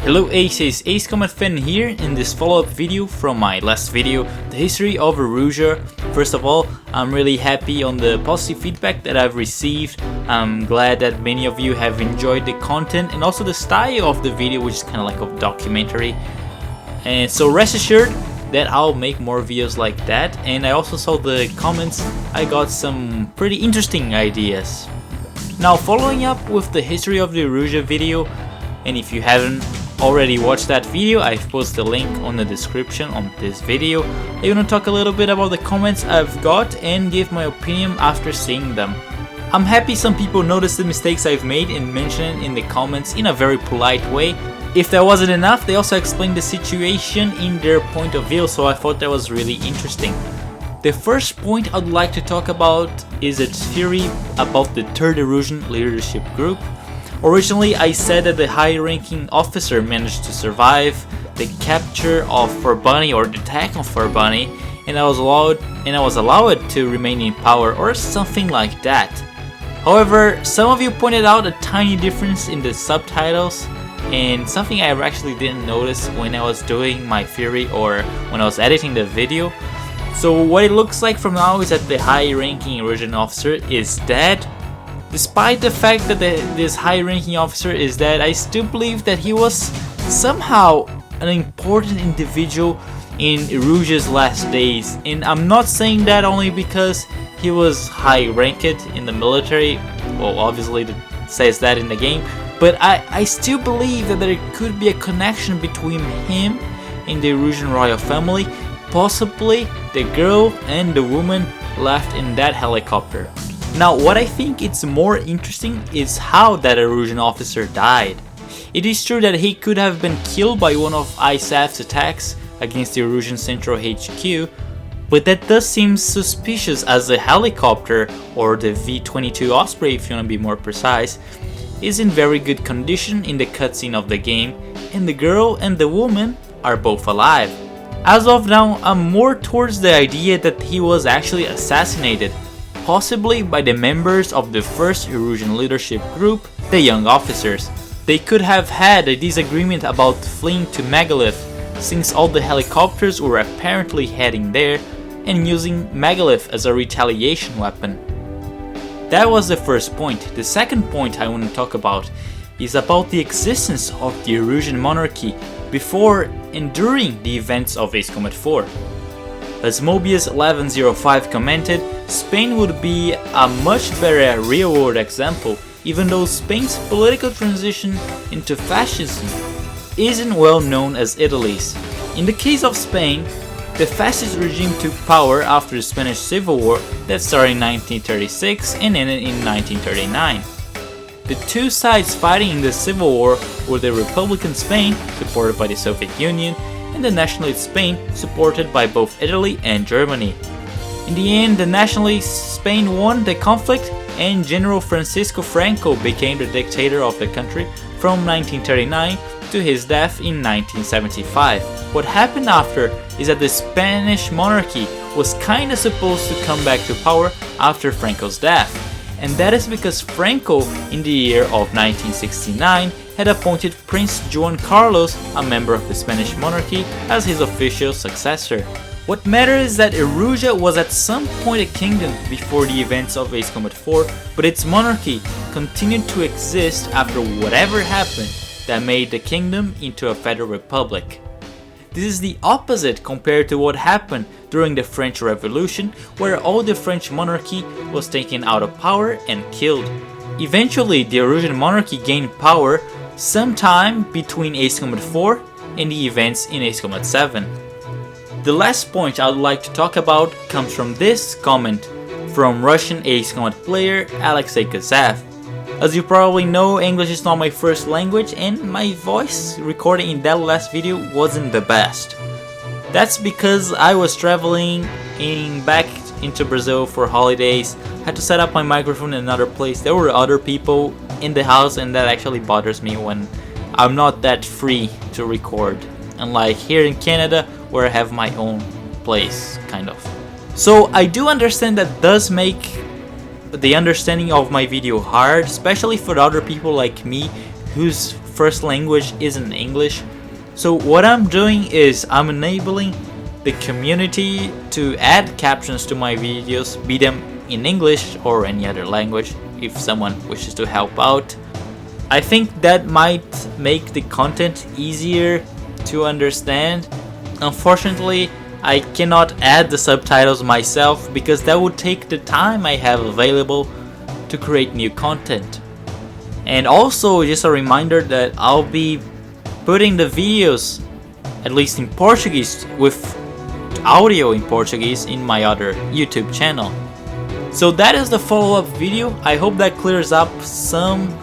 Hello Aces, Ace Comet Fan here in this follow-up video from my last video, the history of Erusea. First of all, I'm really happy on the positive feedback that I've received. I'm glad that many of you have enjoyed the content and also the style of the video, which is kind of like a documentary. And so rest assured that I'll make more videos like that. And I also saw the comments, I got some pretty interesting ideas. Now, following up with the history of the Erusea video, and if you haven't already watched that video, I've posted a link on the description on this video. I want to talk a little bit about the comments I've got and give my opinion after seeing them. I'm happy some people noticed the mistakes I've made and mentioned in the comments in a very polite way. If that wasn't enough, they also explained the situation in their point of view, so I thought that was really interesting. The first point I'd like to talk about is a theory about the third Erusean leadership group. Originally, I said that the high-ranking officer managed to survive the capture of Farbani or the attack on Farbani, and I was allowed to remain in power or something like that. However, some of you pointed out a tiny difference in the subtitles, and something I actually didn't notice when I was doing my theory or when I was editing the video. So what it looks like from now is that the high-ranking Erusean officer is dead. Despite the fact that this high-ranking officer is dead, I still believe that he was somehow an important individual in Erusea's last days. And I'm not saying that only because he was high-ranked in the military, well, obviously it says that in the game, but I still believe that there could be a connection between him and the Erusean royal family, possibly the girl and the woman left in that helicopter. Now, what I think is more interesting is how that Erusean officer died. It is true that he could have been killed by one of ISAF's attacks against the Erusean Central HQ, but that does seem suspicious as the helicopter, or the V-22 Osprey if you want to be more precise, is in very good condition in the cutscene of the game, and the girl and the woman are both alive. As of now, I'm more towards the idea that he was actually assassinated, possibly by the members of the first Erusean leadership group, the young officers. They could have had a disagreement about fleeing to Megalith, since all the helicopters were apparently heading there, and using Megalith as a retaliation weapon. That was the first point. The second point I want to talk about is about the existence of the Erusean monarchy before and during the events of Ace Combat 4. As Mobius1105 commented, Spain would be a much better real-world example, even though Spain's political transition into fascism isn't well known as Italy's. In the case of Spain, the fascist regime took power after the Spanish Civil War that started in 1936 and ended in 1939. The two sides fighting in the Civil War were the Republican Spain, supported by the Soviet Union, and the Nationalist Spain, supported by both Italy and Germany. In the end, the Nationalist Spain won the conflict, and General Francisco Franco became the dictator of the country from 1939 to his death in 1975. What happened after is that the Spanish monarchy was kinda supposed to come back to power after Franco's death, and that is because Franco, in the year of 1969, had appointed Prince Juan Carlos, a member of the Spanish monarchy, as his official successor. What matters is that Erusea was at some point a kingdom before the events of Ace Combat 4, but its monarchy continued to exist after whatever happened that made the kingdom into a federal republic. This is the opposite compared to what happened during the French Revolution, where all the French monarchy was taken out of power and killed. Eventually, the Erusean monarchy gained power sometime between Ace Combat 4 and the events in Ace Combat 7. The last point I'd like to talk about comes from this comment from Russian Ace Combat player Alexei Kazav. As you probably know, English is not my first language, and my voice recording in that last video wasn't the best. That's because I was traveling back into Brazil for holidays, had to set up my microphone in another place. There were other people in the house, and that actually bothers me when I'm not that free to record. Unlike here in Canada, where I have my own place, kind of. So I do understand that does make the understanding of my video hard, especially for other people like me whose first language isn't English. So what I'm doing is I'm enabling the community to add captions to my videos, be them in English or any other language, if someone wishes to help out. I think that might make the content easier to understand. Unfortunately, I cannot add the subtitles myself because that would take the time I have available to create new content. And also just a reminder that I'll be putting the videos, at least in Portuguese, with audio in Portuguese in my other YouTube channel. So that is the follow-up video. I hope that clears up some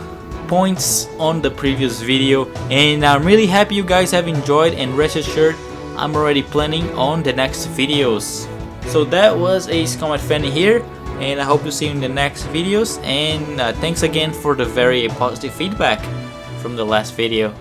points on the previous video, and I'm really happy you guys have enjoyed, and rest assured I'm already planning on the next videos. So that was Ace Comet Fan here, and I hope to see you in the next videos, and thanks again for the very positive feedback from the last video.